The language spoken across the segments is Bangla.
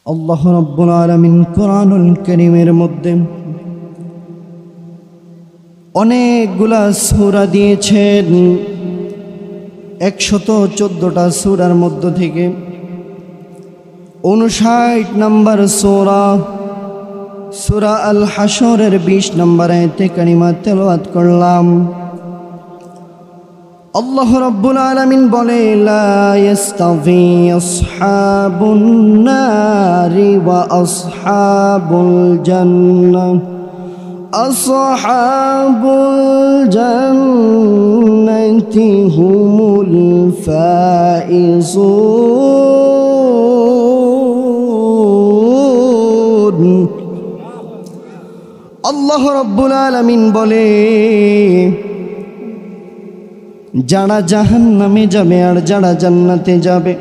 আল্লাহ রাব্বুল আলামিন কোরআনুল কারীমের মধ্যে অনেকগুলা সূরা দিয়েছেন। 114টা সূরার মধ্য থেকে 59 নম্বর সূরা আল হাশরের 20 নম্বর আয়াতে কারিমা তেলাওয়াত করলাম। আল্লাহ রাব্বুল আলামিন বলে, লা ইস্তাভি আসহাবুন নারি ওয়া আসহাবুল জান্নাহ, আসহাবুল জান্নাতি হুমুল ফাইজুন। আল্লাহ রাব্বুল আলামিন বলে, যারা জাহান্নামে যাবে আর যারা জান্নাতে যাবে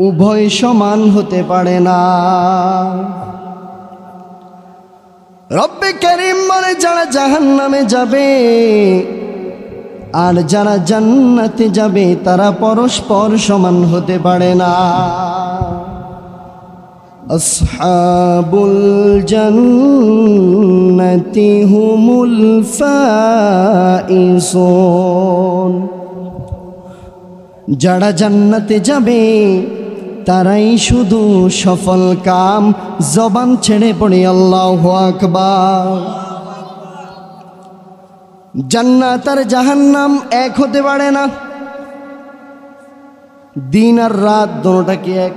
উভয় সমান হতে পারে না। রব্বে কারীম বলে, যারা জাহান্নামে যাবে আর যারা জান্নাতে যাবে তারা পরস্পর সমান হতে পারে না। আসহাবুল জান্নাতি হুমুল ফাইজুন। যারা জান্নাতে যাবে তারাই শুধু সফল কাম। জবান ছেড়ে পড়ে আল্লাহু আকবার। জান্নাত আর জাহান্নাম এক হতে পারে না। দিন আর রাত দুটোটা কি এক?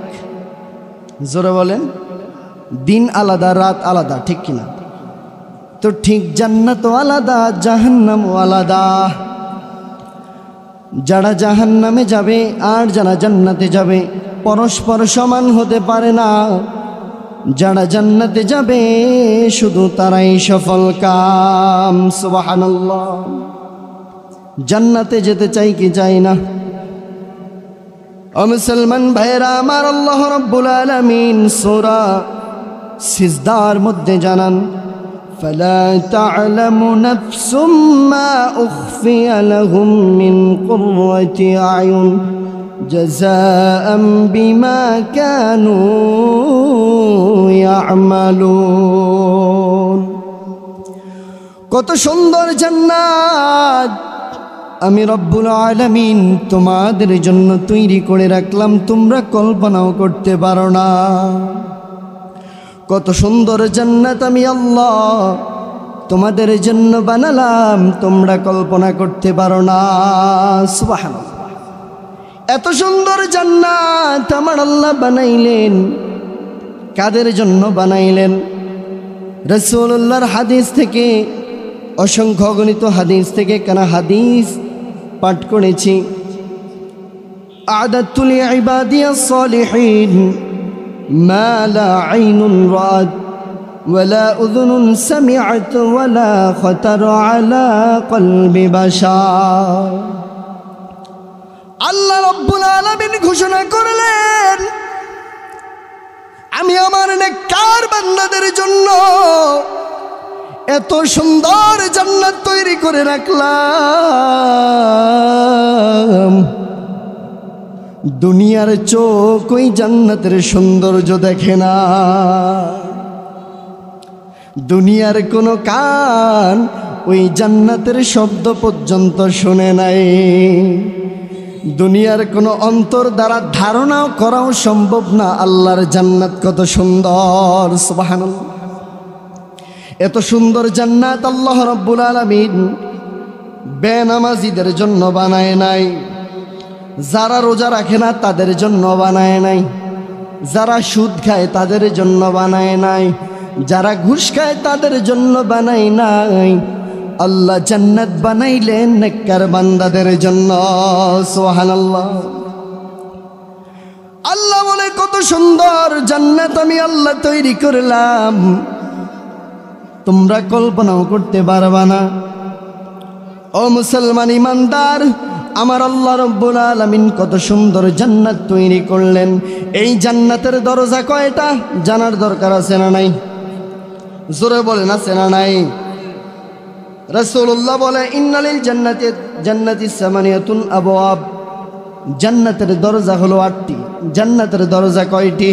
জোরে বলেন। দিন আলাদা, রাত আলাদা, ঠিক কিনা? তো ঠিক জান্নাতও আলাদা, জাহান্নামও আলাদা। যারা জাহান্নামে যাবে আর যারা জান্নাতে যাবে পরস্পর সমান হতে পারে না। যারা জান্নাতে যাবে শুধু তারাই সফল কাম। সুবহানাল্লাহ। জান্নাতে যেতে চাই কি চাই না? ও মুসলমান ভাইরা আমার, আল্লাহ রাব্বুল আলামিন সূরা সিজদার মধ্যে জানান, ফালা তা'লামু নাফসুম মা উখফিয়া লাহুম মিন কুররাতি আ'য়ুন জাযাআম বিমা কানু ইয়া'মালুন। কত সুন্দর জান্নাত আমি রব্বুল আলামিন তোমাদের জন্য তৈরি করে রাখলাম, তোমরা কল্পনাও করতে পারো না। কত সুন্দর জান্নাত আমি আল্লাহ তোমাদের জন্য বানালাম, তোমরা কল্পনা করতে পারো না। সুবহানাল্লাহ। এত সুন্দর জান্নাত আমার আল্লাহ বানাইলেন, কাদের জন্য বানাইলেন? রাসূলুল্লাহর হাদিস থেকে, অসংখ্য গণিত হাদিস থেকে কানা হাদিস পাঠ করেছি। আ'দাতু লিইবাদিয়াস সালিহিন মা লা আইনুন রাআত ওয়ালা উযুনুন সামি'আত ওয়ালা খাতারা আলা কলবি বাশার। আল্লাহ রাব্বুল আলামিন ঘোষণা করলেন, আমি আমার নেককার বান্দাদের জন্য এত সুন্দর জান্নাত তৈরি করে রাখলাম, দুনিয়ার চোখ ওই জান্নাতের সৌন্দর্য দেখে না, দুনিয়ার কোনো কান ওই জান্নাতের শব্দ পর্যন্ত শুনে নাই, দুনিয়ার কোনো অন্তর দ্বারা ধারণাও করাও সম্ভব না আল্লাহর জান্নাত কত সুন্দর। সুবহানাল্লাহ। এত সুন্দর জান্নাত আল্লাহ রাব্বুল আলামিন বেনামাজিদের জন্য বানায় নাই, যারা রোজা রাখে না তাদের জন্য বানায় নাই, যারা সুদ খায় তাদের জন্য বানায় নাই, যারা ঘুষ খায় তাদের জন্য বানায় নাই। আল্লাহ জান্নাত বানাইলেন নেককার বান্দাদের জন্য। সুবহানাল্লাহ। আল্লাহ বলে, কত সুন্দর জান্নাত আমি আল্লাহ তৈরি করলাম, তোমরা কল্পনাও করতে পারবা না। ও মুসলমান ইমানদার, আমার আল্লাহ রাব্বুল আলামিন কত সুন্দর জান্নাত তৈরি করলেন। এই জান্নাতের দরজা কয়টা জানার দরকার আছে না নাই? জোরে বলেন, আছে না নাই? রাসূলুল্লাহ বলে, ইন্নালিল জান্নাতি সামানিয়াতুন আবওয়াব। জান্নাতের দরজা হলো 8টি। জান্নাতের দরজা কয়টি?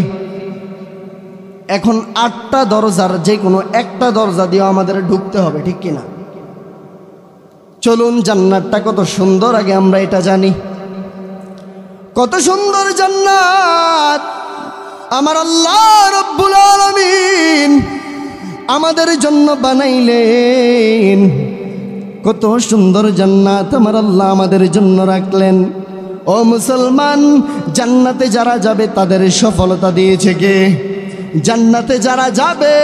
এখন 8টা দরজার যে কোনো একটা দরজা দিয়ে আমাদের ঢুকতে হবে, ঠিক কিনা? চলুন, জান্নাতটা কত সুন্দর আগে আমরা এটা জানি। কত সুন্দর জান্নাত আমার আল্লাহ রব্বুল আলামিন আমাদের জন্য বানাইলেন। কত সুন্দর জান্নাত আমার আল্লাহ আমাদের জন্য রাখলেন। ও মুসলমান, জান্নাতে যারা যাবে তাদের সফলতা দিয়েছে কে? জান্নাতে যারা যাবে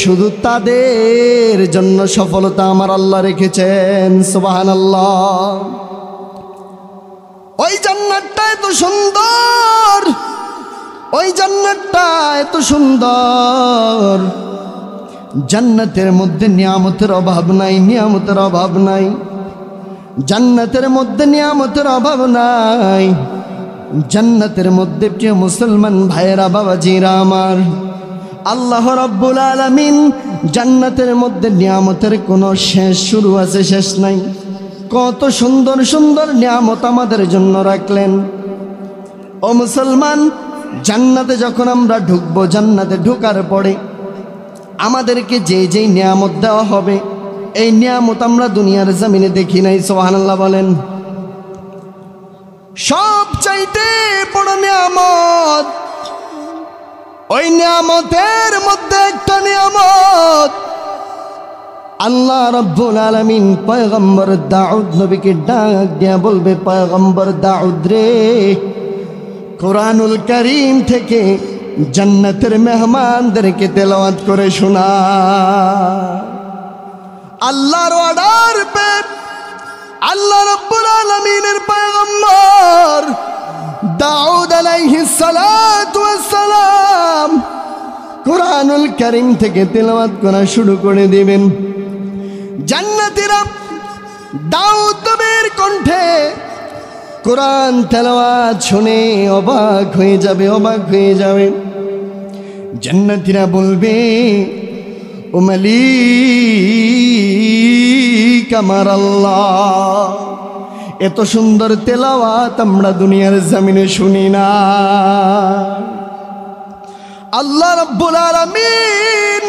শুধু তাদের জন্য সফলতা আমার আল্লাহ রেখেছেন। সুবহানাল্লাহ। ওই জান্নাতটা এত সুন্দর, ওই জান্নাতটা এত সুন্দর, জান্নাতের মধ্যে নিয়ামতের অভাব নাই, নিয়ামতের অভাব নাই। জান্নাতের মধ্যে নিয়ামতের অভাব নাই। জান্নাতের মধ্যে প্রিয় মুসলমান ভাইয়েরা, বাবাজিরা আমার, আল্লাহ রাব্বুল আলামিন জান্নাতের মধ্যে নিয়ামতের কোনো শেষ শুরু আছে শেষ নাই। কত সুন্দর সুন্দর নিয়ামত আমাদের জন্য রাখলেন। ও মুসলমান, জান্নাতে যখন আমরা ঢুকবো, জান্নাতে ঢোকার পরে আমাদেরকে যেই নিয়ামত দেওয়া হবে, এই নিয়ামত আমরা দুনিয়ার জমিনে দেখি নাই। সুবহানাল্লাহ বলেন। সব চাইতে বড় নিয়ামত, ওই নিয়ামতের মধ্যে একটা নিয়ামত আল্লাহ রাব্বুল আলামিন পয়গম্বর দাউদ নবীকে ডাক দিয়া বলবে, পয়গম্বর দাউদ রে, কোরআনুল কারীম থেকে জান্নাতের মেহমানদেরকে তেলাওয়াত করে শোনা। আল্লাহর অর্ডার পে আল্লাহ রাব্বুল আলামিনের পয়গম্বর দাউদ আলাইহিস সালাতু ওয়াস সালাম কোরআনুল কারীম থেকে তেলাওয়াত করা শুরু করে দিবেন। জান্নাতীরা দাউদ নবীর কণ্ঠে কোরআন তেলাওয়াত শুনে অবাক হয়ে যাবে, অবাক হয়ে যাবে। জান্নাতীরা বলবে, ও মালিক আমার আল্লাহ, এত সুন্দর তেলাওয়াত আমরা দুনিয়ার জমিনে শুনি না। আল্লাহ রাব্বুল আলামিন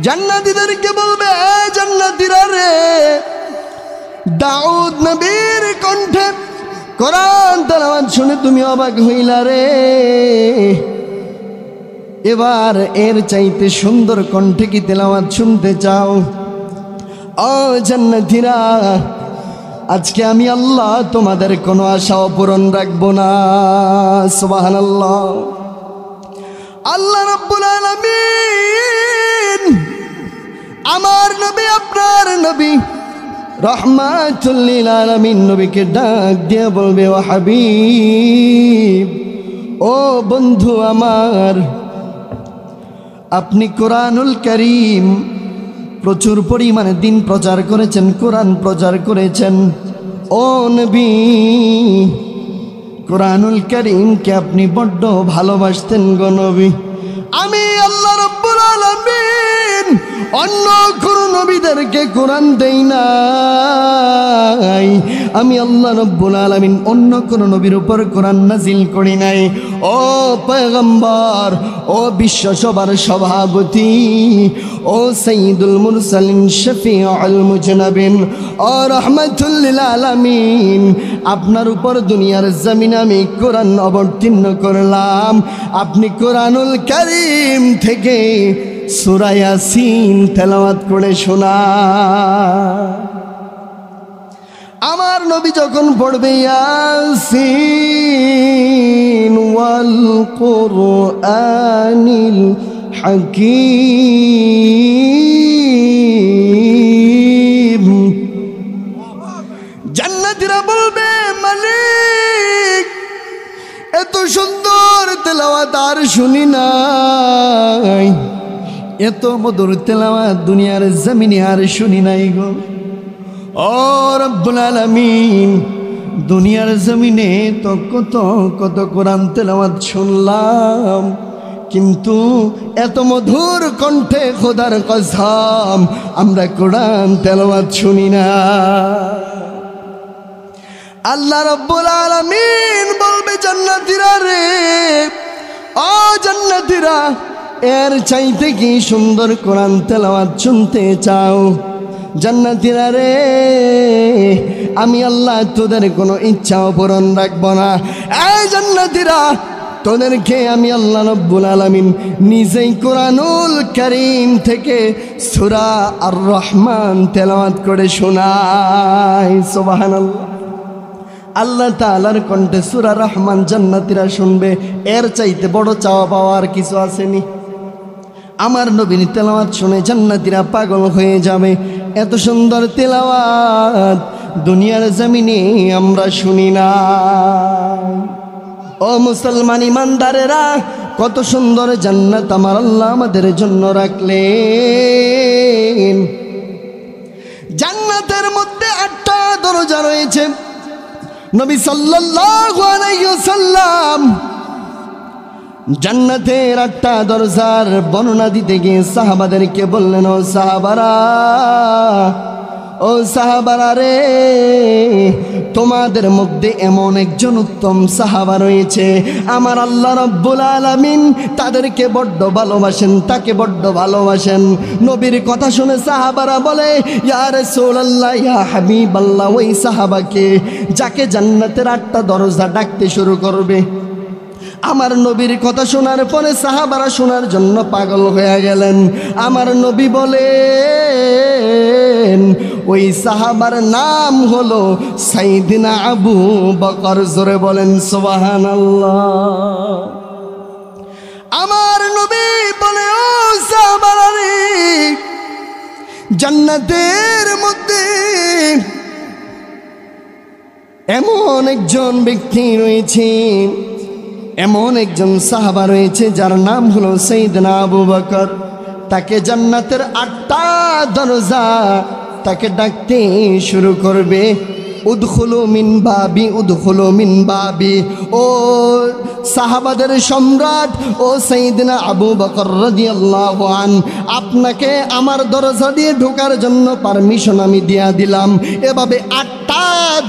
জান্নাতীদেরকে বলবে, জান্নাতীরা রে, দাউদ নবীর কণ্ঠে কোরআন তেলাওয়াত শুনে তুমি অবাক হইলা রে, এবার এর চাইতে সুন্দর কণ্ঠে কি তেলাওয়াত শুনতে চাও? ও জান্নাতীরা, আজকে আমি আল্লাহ তোমাদের কোনো আশা পূরণ রাখবো না। সুবহানাল্লাহ। আল্লাহ রাব্বুল আলামিন আমার নবী, আপনার নবী রাহমাতুল লিল আলামিন নবীকে ডাক দিয়ে বলবে, ও হাবিব, ও বন্ধু আমার, আপনি কোরআনুল কারীম প্রচুর পরিমাণে দিন প্রচার করেছেন, কোরআন প্রচার করেছেন। ও নবী, কোরআনুল কারীমকে আপনি বড্ড ভালোবাসতেন গো নবী। আমি আল্লাহ রাব্বুল আলামিন অন্য কোন নবীদেরকে কোরআন দেই নাই, আমি আল্লাহ রাব্বুল আলামিন অন্য কোন নবীর উপর কোরআন নাজিল করি নাই। ও পয়গম্বর, ও বিশ্ব সবার সভাপতি, ও সাইয়্যিদুল মুরসালিন, শফিউল মুজনাবিন, ও রাহমাতুল লিল আলামিন, আপনার উপর দুনিয়ার জমিনে আমি কোরআন অবতীর্ণ করলাম। আপনি কোরআনুল কারীম থেকে সূরা ইয়াসিন তেলাওয়াত করে শোনা। আমার নবী যখন পড়বে ইয়াসিন ওয়াল কুরআনিল হাকীম, জান্নাতীরা বলবে, মালিক, এত সুন্দর তেলাওয়াত আর শুনি নাই, এত মধুর তেলাওয়াত দুনিয়ার জমিনে আর শুনি নাই গো। ও রব্বুল আলামিন, দুনিয়ার জমিনে তো কত কত কোরআন তেলাওয়াত শুনলাম, কিন্তু এত মধুর কণ্ঠে খোদার কসম আমরা কোরআন তেলাওয়াত শুনি না। আল্লাহ রাব্বুল আলামিন বলবে, জান্নাতীরা রে, ও জান্নাতীরা, এর চাইতে কি সুন্দর কোরআন তেলাওয়াত শুনতে চাও? জান্নাতীরা রে, আমি আল্লাহ তোদের কোনো ইচ্ছাও পূরণ রাখবো না। এই জান্নাতীরা, তোদেরকে আমি আল্লাহ রব্বুল আলামিন নিজেই কোরআনুল কারীম থেকে সূরা আর রহমান তেলাওয়াত করে শোনাই। সুবহানাল্লাহ। আল্লাহ তাআলার কণ্ঠে সূরা রহমান জান্নাতীরা শুনবে, এর চাইতে বড় চাওয়া পাওয়ার কিছু আসেনি? আমার নবীর তেলাওয়াত শুনে জান্নাতীরা পাগল হয়ে যাবে। এত সুন্দর তেলাওয়াত দুনিয়ার জমিনে আমরা শুনি না। ও মুসলমান ইমানদারেরা, কত সুন্দর জান্নাত আমার আল্লাহ আমাদের জন্য রাখলেন। জান্নাতের মধ্যে 8টা দরজা রয়েছে। নবী সাল্লাল্লাহু আলাইহি ওয়াসাল্লাম জান্নাতের 8টা দরজার বর্ণনা দিতে গিয়ে সাহাবাদেরকে বললেন, ও সাহাবারা রে, তোমাদের মধ্যে এমন একজন উত্তম সাহাবা রয়েছে, আমার আল্লাহ রব্বুল আলামিন তাদেরকে বড্ড ভালোবাসেন, তাকে বড্ড ভালোবাসেন। নবীর কথা শুনে সাহাবারা বলে, ইয়া রাসূলুল্লাহ, ইয়া হাবিবাল্লাহ, ওই সাহাবাকে যাকে জান্নাতের 8টা দরজা ডাকতে শুরু করবে। আমার নবীর কথা শোনার পরে সাহাবারা শোনার জন্য পাগল হয়ে গেলেন। আমার নবী বলেন, ওই সাহাবার নাম হলো সাইয়্যিদনা আবু বকর। জোরে বলেন সুবহানাল্লাহ। আমার নবী বলে, ও সাহাবারা রে, জান্নাতের মধ্যে এমন একজন ব্যক্তি রয়েছে, এমন একজন সাহাবা রয়েছে যার নাম হলো সাইয়্যিদনা আবু বকর। তাকে জান্নাতের 8টা দরজা তাকে ডাকতে শুরু করবে, উদখুলু মিন বাবি, উদখুলু মিন বাবি। ও সাহাবাদের সম্রাট, ও সাইয়্যিদনা আবু বকর রাদিয়াল্লাহু আন, আপনাকে আমার দরজা দিয়ে ঢোকার জন্য পারমিশন আমি দিয়া দিলাম। এভাবে 8টা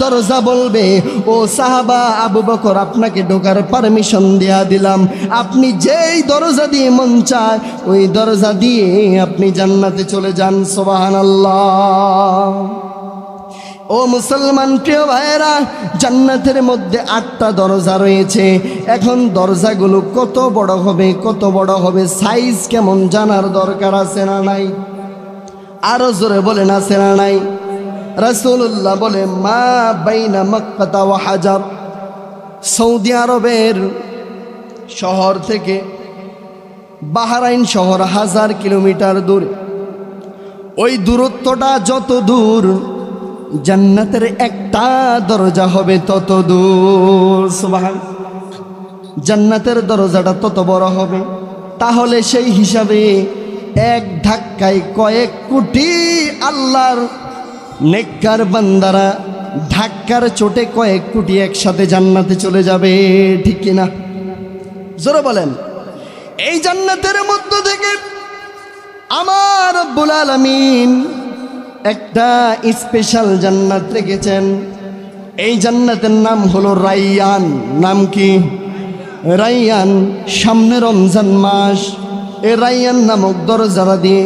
দরজা বলবে, ও সাহাবা আবু বকর, আপনাকে ঢোকার পারমিশন দিয়া দিলাম, আপনি যেই দরজা দিয়ে মন চায় ওই দরজা দিয়ে আপনি জান্নাতে চলে যান। সুবহানাল্লাহ। ও মুসলমান প্রিয় ভাইয়েরা, জান্নাতের মধ্যে 8টা দরজা রয়েছে। এখন দরজাগুলো কত বড় হবে, কত বড় হবে, সাইজ কেমন জানার দরকার আছে না নাই? আরো জোরে বলেন, আছে না নাই? রাসূলুল্লাহ বলে, মা বাইনা মক্কা ওয়া হাজার, সৌদি আরবের শহর থেকে বাহরাইন শহর 1000 কিলোমিটার দূরে। ওই দূরত্বটা যত দূর, জান্নাতের একটা দরজা হবে তত দূর। সুবহান। জান্নাতের দরজাটা তত বড় হবে। তাহলে সেই হিসাবে এক ধাক্কায় কয়েক কোটি আল্লাহর নেককার বান্দারা ধাক্কার চোটে কয়েক কোটি একসাথে জান্নাতে চলে যাবে, ঠিক কিনা? জোরে বলেন। এই জান্নাতের মধ্য থেকে আমার রব্বুল আলামিন একটা স্পেশাল জান্নাত রেখেছেন। এই জান্নাতের নাম হলো রাইয়ান। নাম কি? রাইয়ান। সামনে রমজান মাস, এই রাইয়ান নামক দরজা দিয়ে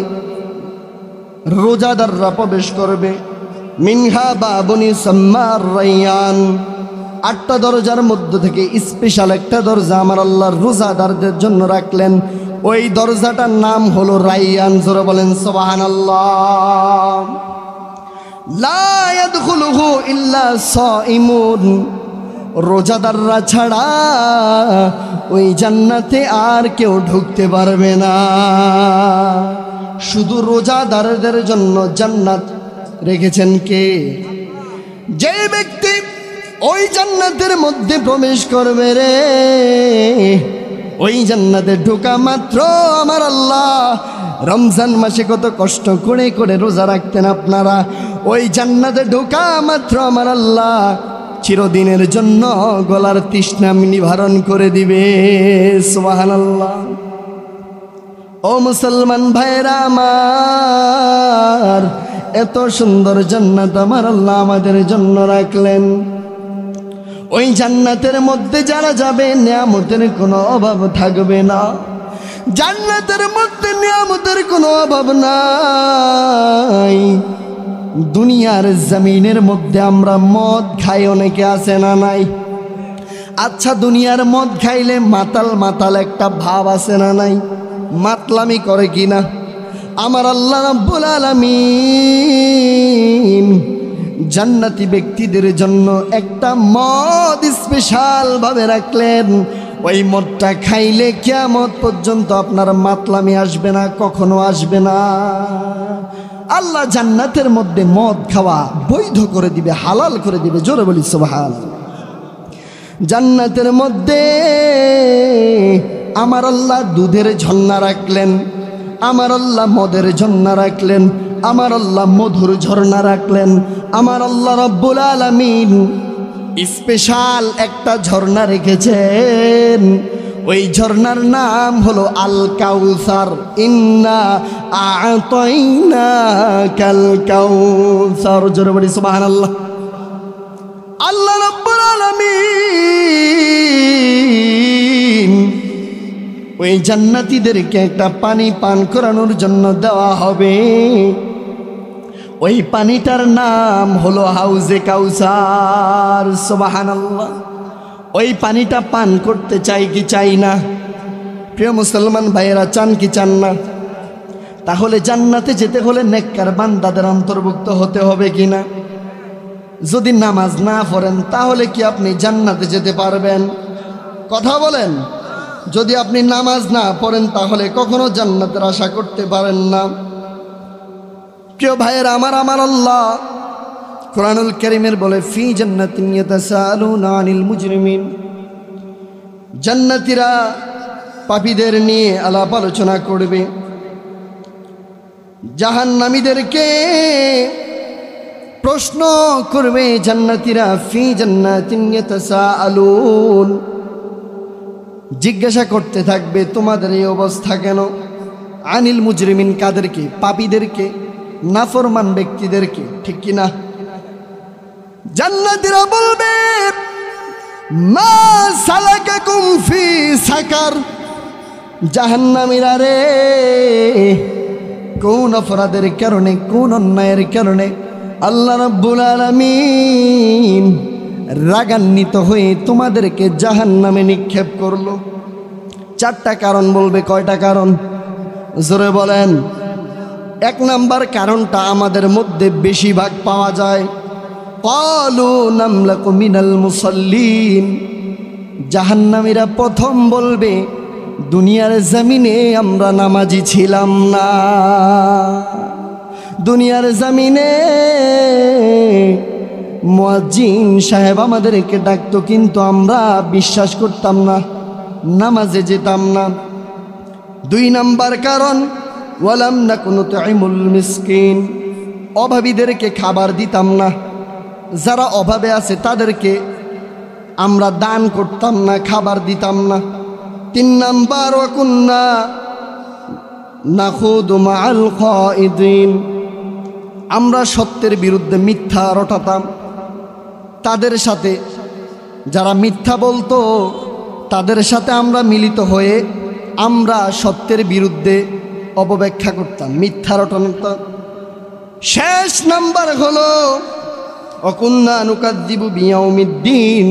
রোজাদাররা প্রবেশ করবে। মিনহা বাবুন ইউসাম্মা রাইয়ান। 8টা দরজার মধ্য থেকে স্পেশাল একটা দরজা আমার আল্লাহর রোজাদারদের জন্য রাখলেন। ওই দরজাটার নাম হলো রাইয়ান। জোরে বলেন সুবহানাল্লাহ। লা ইয়াদখুলুহু ইল্লা সাইমুন। রোজাদাররা ছাড়া ওই জান্নাতে আর কেউ ঢুকতে পারবে না। শুধু রোজাদারদের জন্য জান্নাত রেখেছেন কে? যে ব্যক্তি ওই জান্নাতের মধ্যে প্রবেশ করবে রে, ওই জান্নাতে ঢোকা মাত্র আমার আল্লাহ, রমজান মাসে কত কষ্ট করে করে রোজা রাখতেন আপনারা, ওই জান্নাতে ঢোকা মাত্র আমার আল্লাহ চিরদিনের জন্য গলার তৃষ্ণা নিবারণ করে দিবে। সুবহানাল্লাহ। ও মুসলমান ভাইরা আমার, এত সুন্দর জান্নাত আমার আল্লাহ আমাদের জন্য রাখলেন। ওই জান্নাতের মধ্যে যারা যাবে নিয়ামতের কোনো অভাব থাকবে না। জান্নাতের মধ্যে নিয়ামতের কোনো অভাব নাই। দুনিয়ার জমিনের মধ্যে আমরা মদ খাই, অনেকে আছে না নাই? আচ্ছা, দুনিয়ার মদ খাইলে মাতাল মাতাল একটা ভাব আছে না নাই? মাতলামি করে কিনা? আমার আল্লাহ রাব্বুল আলামিন জান্নাতি ব্যক্তিদের জন্য একটা মদ স্পেশাল ভাবে রাখলেন। ওই মদটা খাইলে কিয়ামত পর্যন্ত আপনার মাতলামি আসবে না, কখনো আসবে না। আল্লাহ জান্নাতের মধ্যে মদ খাওয়া বৈধ করে দিবে, হালাল করে দিবে। জোরে বলি সুবহানাল্লাহ। জান্নাতের মধ্যে আমার আল্লাহ দুধের ঝর্ণা রাখলেন, আমার আল্লাহ মদের ঝর্ণা রাখলেন, আমার আল্লাহ মধুর ঝর্ণা রাখলেন। আমার আল্লাহ রাব্বুল আলামিন স্পেশাল একটা ঝর্ণা রেখেছেন। ওই ঝর্ণার নাম হলো আল কাউসার। ইন্না আ'তাইনাকাল কাউসার। জোরে বলি সুবহানাল্লাহ। আল্লাহ রাব্বুল আলামিন ওই জান্নাতীদেরকে একটা পানি পান করানোর জন্য দেওয়া হবে। ওই পানিটার নাম হলো হাউজে কাউসার। সুবহানাল্লাহ। ওই পানিটা পান করতে চাই কি চাই না? প্রিয় মুসলমান ভাইয়েরা, চান কি চান না? তাহলে জান্নাতে যেতে হলে নেককার বান্দাদের অন্তর্ভুক্ত হতে হবে কিনা? যদি নামাজ না পড়েন তাহলে কি আপনি জান্নাতে যেতে পারবেন? কথা বলেন। যদি আপনি নামাজ না পড়েন তাহলে কখনো জান্নাতের আশা করতে পারেন না। প্রিয় ভাইয়েরা আমার, আমার আল্লাহ কোরআনুল কারীমের বলে ফি জান্নাতিন ইয়াতাসাআলুনা আনিল মুজরিমিন। জান্নাতীরা পাপীদের নিয়ে আলাপ আলোচনা করবে, জাহান্নামীদেরকে প্রশ্ন করবে জান্নাতীরা। ফি জান্নাতিন ইয়াতাসাআলুন, জিজ্ঞাসা করতে থাকবে তোমাদের এই অবস্থা কেন? আনিল মুজরিমিন, কাদেরকে? পাপীদেরকে, নাফরমান ব্যক্তিদেরকে, ঠিক কিনা? জান্নাতীরা বলবে মা সালাকাকুম ফি সাকার। জাহান্নামীরা রে, কোন অপরাধের কারণে, কোন অন্যায়ের কারণে আল্লাহ রাব্বুল আলামিন রাগান্বিত হয়ে তোমাদেরকে জাহান্নামে নিক্ষেপ করলো? 4টা কারণ বলবে। কয়টা কারণ? জোরে বলেন। 1 নাম্বার কারণটা আমাদের মধ্যে বেশিরভাগ পাওয়া যায়। ক্বালু নামলাকু মিনাল মুসাল্লিন। জাহান্নামীরা প্রথম বলবে দুনিয়ার জমিনে আমরা নামাজি ছিলাম না। দুনিয়ার জমিনে মুয়াজ্জিন সাহেব আমাদেরকে ডাকতো, কিন্তু আমরা বিশ্বাস করতাম না, নামাজে যেতাম না। 2 নাম্বার কারণ ওয়ালাম নাকু নুতঈমুল মিসকিন। অভাবীদেরকে খাবার দিতাম না, যারা অভাবে আছে তাদেরকে আমরা দান করতাম না, খাবার দিতাম না। 3 নাম্বার ওয়া কুন্না নাখুদু মাআল খাইদিন। আমরা সত্যের বিরুদ্ধে মিথ্যা রটাতাম। তাদের সাথে যারা মিথ্যা বলতো তাদের সাথে আমরা মিলিত হয়ে আমরা সত্যের বিরুদ্ধে অপব্যাখ্যা করতাম, মিথ্যা রটাতাম। শেষ নাম্বার হলো অকুন্না নুকাদ্দিবু বিয়াউমিদ্দিন।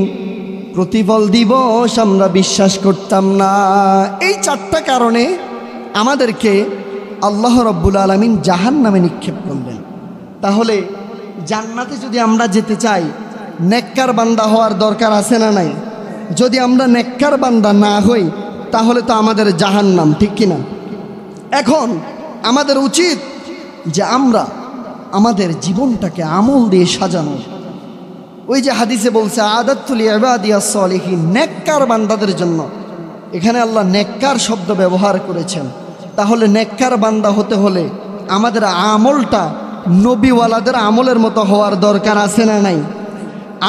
প্রতিফল দিবস আমরা বিশ্বাস করতাম না। এই 4টা কারণে আমাদেরকে আল্লাহ রাব্বুল আলামিন জাহান্নামে নিক্ষেপ করলেন। তাহলে জান্নাতে যদি আমরা যেতে চাই নেককার বান্দা হওয়ার দরকার আছে না নাই? যদি আমরা নেককার বান্দা না হই তাহলে তো আমাদের জাহান্নাম, ঠিক কিনা? এখন আমাদের উচিত যে আমরা আমাদের জীবনটাকে আমল দিয়ে সাজানো। ওই যে হাদিসে বলছে আদাতুল ইবাদিয়াস সালিহিন, নেককার বান্দাদের জন্য। এখানে আল্লাহ নেককার শব্দ ব্যবহার করেছেন। তাহলে নেককার বান্দা হতে হলে আমাদের আমলটা নবীওয়ালাদের আমলের মতো হওয়ার দরকার আছে না নাই?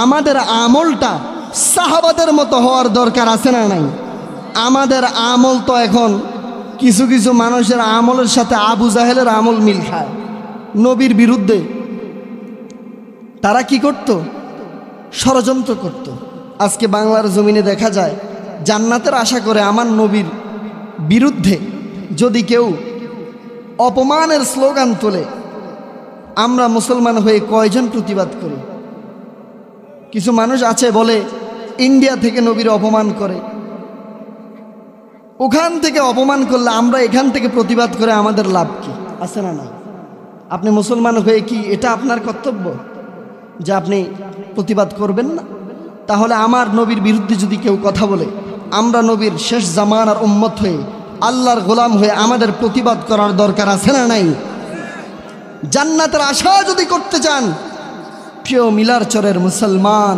আমাদের আমলটা সাহাবাদের মতো হওয়ার দরকার আছে না নাই? আমাদের আমল তো এখন কিছু কিছু মানুষের আমলের সাথে আবু জাহেলের আমল মিল খায়। নবীর বিরুদ্ধে তারা কি করত? ষড়যন্ত্র করত। আজকে বাংলার জমিনে দেখা যায় জান্নাতের আশা করে আমার নবীর বিরুদ্ধে যদি কেউ অপমানের স্লোগান তোলে, আমরা মুসলমান হয়ে কয়জন প্রতিবাদ করি? কিছু মানুষ আছে বলে ইন্ডিয়া থেকে নবীর অপমান করে, ওখান থেকে অপমান করলে আমরা এখান থেকে প্রতিবাদ করে আমাদের লাভ কি? আছে না নাই? আপনি মুসলমান হয়ে কি এটা আপনার কর্তব্য যে আপনি প্রতিবাদ করবেন না? তাহলে আমার নবীর বিরুদ্ধে যদি কেউ কথা বলে, আমরা নবীর শেষ জামানার উম্মত হয়ে আল্লাহর গোলাম হয়ে আমাদের প্রতিবাদ করার দরকার আছে না নাই? জান্নাতের আশা যদি করতে চান, প্রিয় মিলারচরের মুসলমান,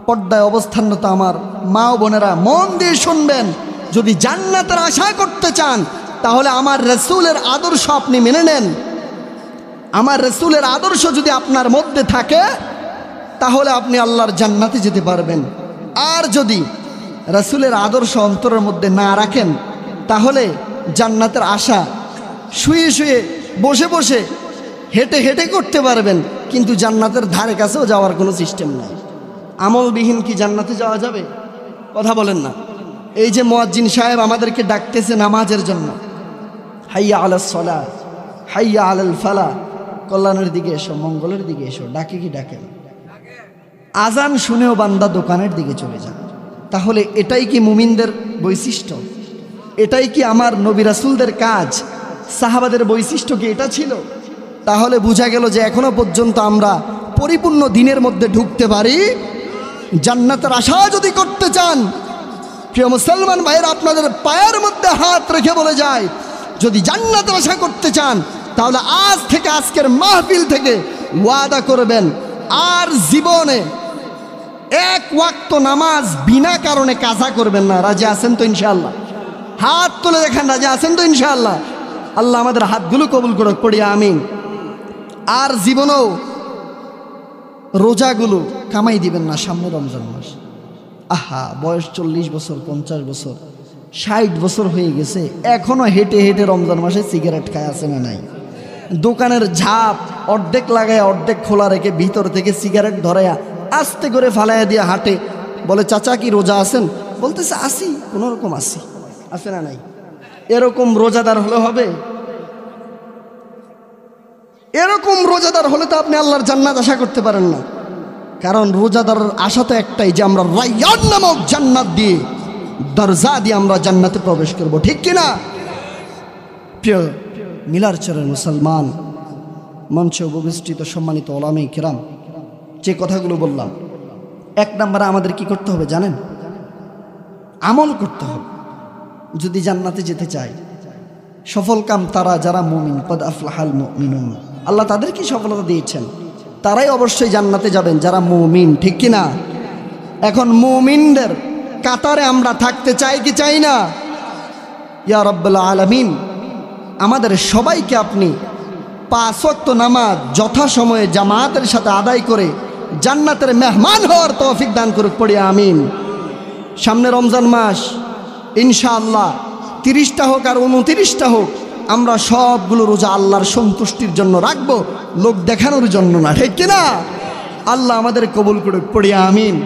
পর্দায় অবস্থানরত আমার মা ও বোনেরা মন দিয়ে শুনবেন, যদি জান্নাতের আশা করতে চান তাহলে আমার রাসূলের আদর্শ আপনি মেনে নেন। আমার রাসূলের আদর্শ যদি আপনার মধ্যে থাকে তাহলে আপনি আল্লাহর জান্নাতে যেতে পারবেন। আর যদি রাসূলের আদর্শ অন্তরের মধ্যে না রাখেন তাহলে জান্নাতের আশা শুয়ে শুয়ে বসে বসে হেঁটে হেঁটে করতে পারবেন, কিন্তু জান্নাতের ধারে কাছেও যাওয়ার কোনো সিস্টেম নাই। আমলবিহীন কি জান্নাতে যাওয়া যাবে? কথা বলেন না। এই যে মুয়াজ্জিন সাহেব আমাদেরকে ডাকতেছে নামাজের জন্য, হাইয়া আলাস সালাহ, হাইয়া আলাল ফালাহ, কল্যাণের দিকে এসো, মঙ্গলের দিকে এসো, ডাকে কি ডাকেন? আজান শুনেও বান্দা দোকানের দিকে চলে যান। তাহলে এটাই কি মুমিনদের বৈশিষ্ট্য? এটাই কি আমার নবী রাসূলদের কাজ? সাহাবাদের বৈশিষ্ট্য কি এটা ছিল? তাহলে বোঝা গেল যে এখনো পর্যন্ত আমরা পরিপূর্ণ দিনের মধ্যে ঢুকতে পারি। জান্নাতের আশা যদি করতে চান, প্রিয় মুসলমান ভাইয়েরা, আপনাদের পায়ের মধ্যে হাত রেখে বলে যায়, যদি জান্নাতের আশা করতে চান তাহলে আজ থেকে, আজকের মাহফিল থেকে ওয়াদা করবেন আর জীবনে এক ওয়াক্ত নামাজ বিনা কারণে কাজা করবেন না। রাজি আছেন তো ইনশাআল্লাহ? হাত তুলে দেখেন, রাজি আছেন তো ইনশাআল্লাহ? আল্লাহ আমাদের হাতগুলো কবুল করুক, পড়ি আমিন। আর জীবনেও রোজাগুলো কামাই দিবেন না সামনে রমজান মাস। আহা, বয়স 40 বছর, 50 বছর, 60 বছর হয়ে গেছে, এখনো হেঁটে হেঁটে রমজান মাসে সিগারেট খায়, আছে না নাই? দোকানের ঝাপ অর্ধেক লাগায় অর্ধেক খোলা রেখে ভিতর থেকে সিগারেট ধরাইয়া আস্তে করে ফালাইয়া দিয়ে হাঁটে, বলে চাচা কি রোজা আছেন? বলতেছে আসি, কোনো রকম আসি, আছে না নাই? এরকম রোজাদার হলে হবে? এরকম রোজাদার হলে তো আপনি আল্লাহর জান্নাত আশা করতে পারেন না। কারণ রোজাদার আশা তো একটাই, যে আমরা রায়্যান নামক জান্নাত দিয়ে, দরজা দিয়ে আমরা জান্নাতে প্রবেশ করব, ঠিক কিনা? প্রিয় মিলারচরের মুসলমান, মঞ্চে উপবিষ্টিত সম্মানিত ওলামায়ে কিরাম, যে কথাগুলো বললাম, এক নম্বরে আমাদের কি করতে হবে জানেন? আমল করতে হবে যদি জান্নাতে যেতে চাই। সফল কাম তারা যারা মুমিন, কদ আফলাহাল মুমিনুন, আল্লাহ তাদেরকে সফলতা দিয়েছেন, তারাই অবশ্যই জান্নাতে যাবেন যারা মুমিন, ঠিক কিনা? এখন মুমিনদের কাতারে আমরা থাকতে চাই কি চাই না? ইয়া রাব্বুল আলামিন, আমাদের সবাইকে আপনি 5 ওয়াক্ত নামাজ যথাসময়ে জামাতের সাথে আদায় করে জান্নাতের মেহমান হওয়ার তৌফিক দান করুক, পড়ি আমিন। সামনে রমজান মাস, ইনশাআল্লাহ 30টা হোক আর 29টা হোক, আমরা সবগুলো রোজা আল্লাহর সন্তুষ্টির জন্য রাখবো, লোক দেখানোর জন্য না, ঠিক কিনা? আল্লাহ আমাদের কবুল করুক, পড়ি আমিন।